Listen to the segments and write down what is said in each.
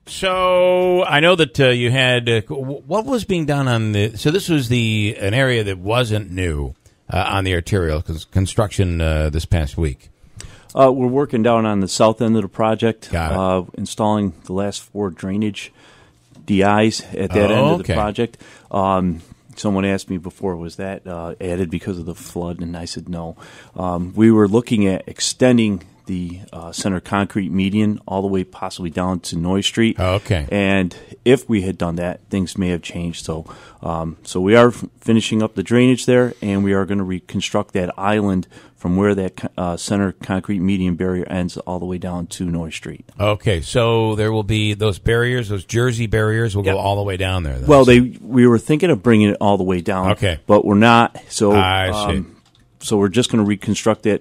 So I know that you had what was being done on the. So this was an area that wasn't new on the arterial construction this past week. We're working down on the south end of the project, installing the last 4 drainage DIs at that end of the project. Someone asked me before, was that added because of the flood? And I said no. We were looking at extending the center concrete median all the way possibly down to Noy Street. And if we had done that, things may have changed. So we are finishing up the drainage there, and we are going to reconstruct that island from where that center concrete median barrier ends all the way down to Noy Street. Okay, so there will be those barriers, those Jersey barriers will go all the way down there. Well, we were thinking of bringing it all the way down, but we're not. So I see. So we're just going to reconstruct that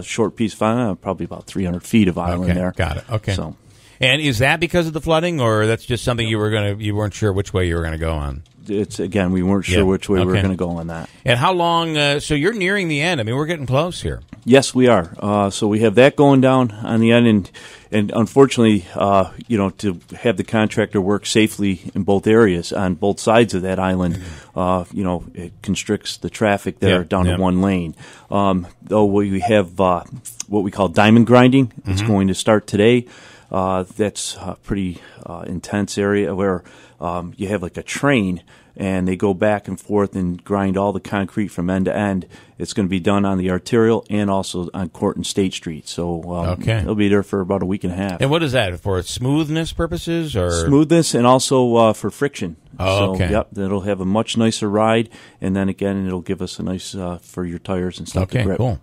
short piece, probably about 300 feet of island there. Got it. Okay. So, and is that because of the flooding, or that's just something you weren't sure which way you were going to go on? We weren't sure which way we were going to go on that. And how long? So you're nearing the end. I mean, we're getting close here. Yes, we are. So we have that going down on the end, and unfortunately, to have the contractor work safely in both areas on both sides of that island, it constricts the traffic there down to one lane. Though we have what we call diamond grinding. It's going to start today. That's a pretty intense area where you have like a train, and they go back and forth and grind all the concrete from end to end. It's going to be done on the arterial and also on Court and State Street. So it'll be there for about a week and a half. And what is that, for smoothness purposes? Or smoothness, and also for friction. Okay. That'll have a much nicer ride, and then again, it'll give us a nice for your tires and stuff to grip. Cool.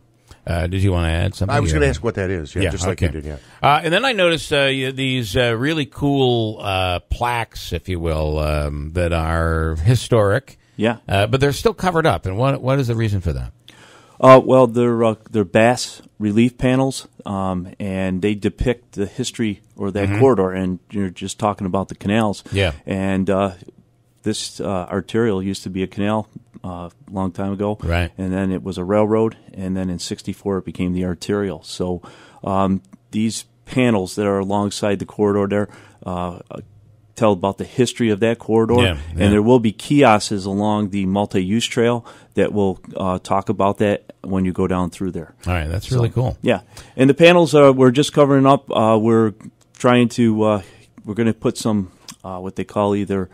Did you want to add something? I was going to ask what that is, just like you did, and then I noticed these really cool plaques, if you will, that are historic. But they're still covered up. And what is the reason for that? Well, they're bass relief panels, and they depict the history or that corridor. And you're just talking about the canals. And this arterial used to be a canal a long time ago, and then it was a railroad, and then in '64 it became the arterial. So these panels that are alongside the corridor there tell about the history of that corridor, and there will be kiosks along the multi-use trail that will talk about that when you go down through there. All right, that's really cool. Yeah, and the panels we're just covering up. We're trying to we're going to put some what they call either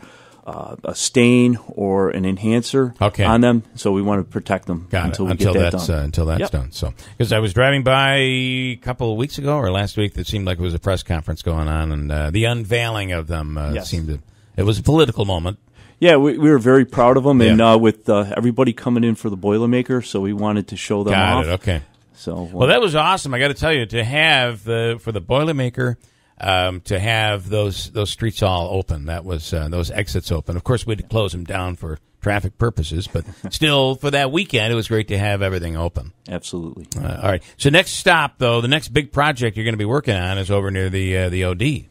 a stain or an enhancer on them, so we want to protect them until we get that done. Until that's done. So, because I was driving by a couple of weeks ago or last week, it seemed like it was a press conference going on, and the unveiling of them it was a political moment. Yeah, we were very proud of them, and with everybody coming in for the Boilermaker, so we wanted to show them off. Okay. So, well, that was awesome. I got to tell you, to have for the Boilermaker. To have those streets all open, that was those exits open. Of course, we'd close them down for traffic purposes, but still, for that weekend, it was great to have everything open. Absolutely. All right. So next stop, though, the next big project you're going to be working on is over near the OD.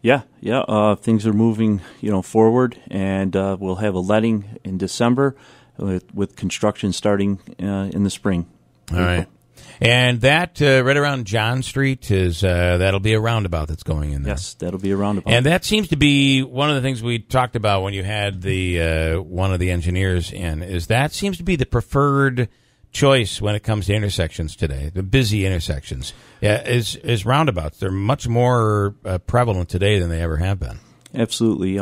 Yeah. Things are moving, forward, and we'll have a letting in December with construction starting in the spring. All right. And that right around John Street is that'll be a roundabout that's going in there. Yes, that'll be a roundabout. And that seems to be one of the things we talked about when you had the one of the engineers in. Is that seems to be the preferred choice when it comes to intersections today, the busy intersections. Yeah, is roundabouts. They're much more prevalent today than they ever have been. Absolutely.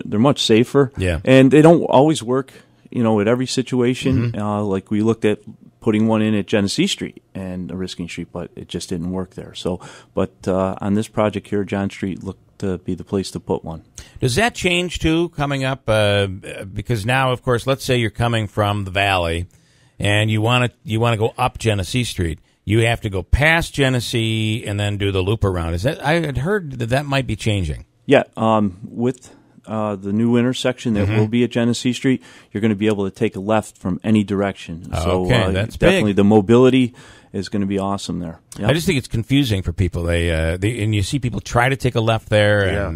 They're much safer. Yeah, and they don't always work. At every situation. Like we looked at putting one in at Genesee Street and Risking Street, but it just didn't work there. So, but on this project here, John Street looked to be the place to put one. Does that change too coming up? Because now, of course, let's say you're coming from the valley and you want to go up Genesee Street. You have to go past Genesee and then do the loop around. Is that? I had heard that might be changing. Yeah, with the new intersection that will be at Genesee Street, you're going to be able to take a left from any direction. So that's definitely big. The mobility is going to be awesome there. Yep. I just think it's confusing for people. They and you see people try to take a left there,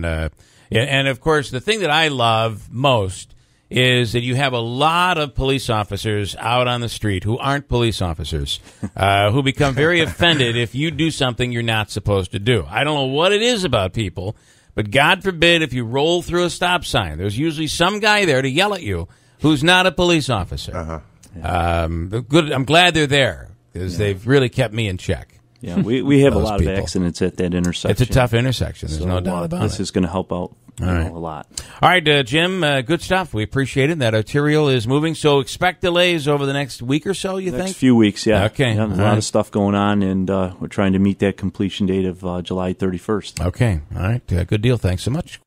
and of course the thing that I love most is that you have a lot of police officers out on the street who aren't police officers, who become very offended if you do something you're not supposed to do. I don't know what it is about people. But God forbid if you roll through a stop sign, there's usually some guy there to yell at you who's not a police officer. Good. I'm glad they're there because they've really kept me in check. Yeah, we have a lot of accidents at that intersection. It's a tough intersection. There's no doubt about it. This is going to help out a lot. All right, Jim, good stuff. We appreciate it. That arterial is moving. So expect delays over the next week or so, you think? Next few weeks, yeah. Okay. Yeah, there's a lot of stuff going on, and we're trying to meet that completion date of July 31st. Okay. All right. Good deal. Thanks so much.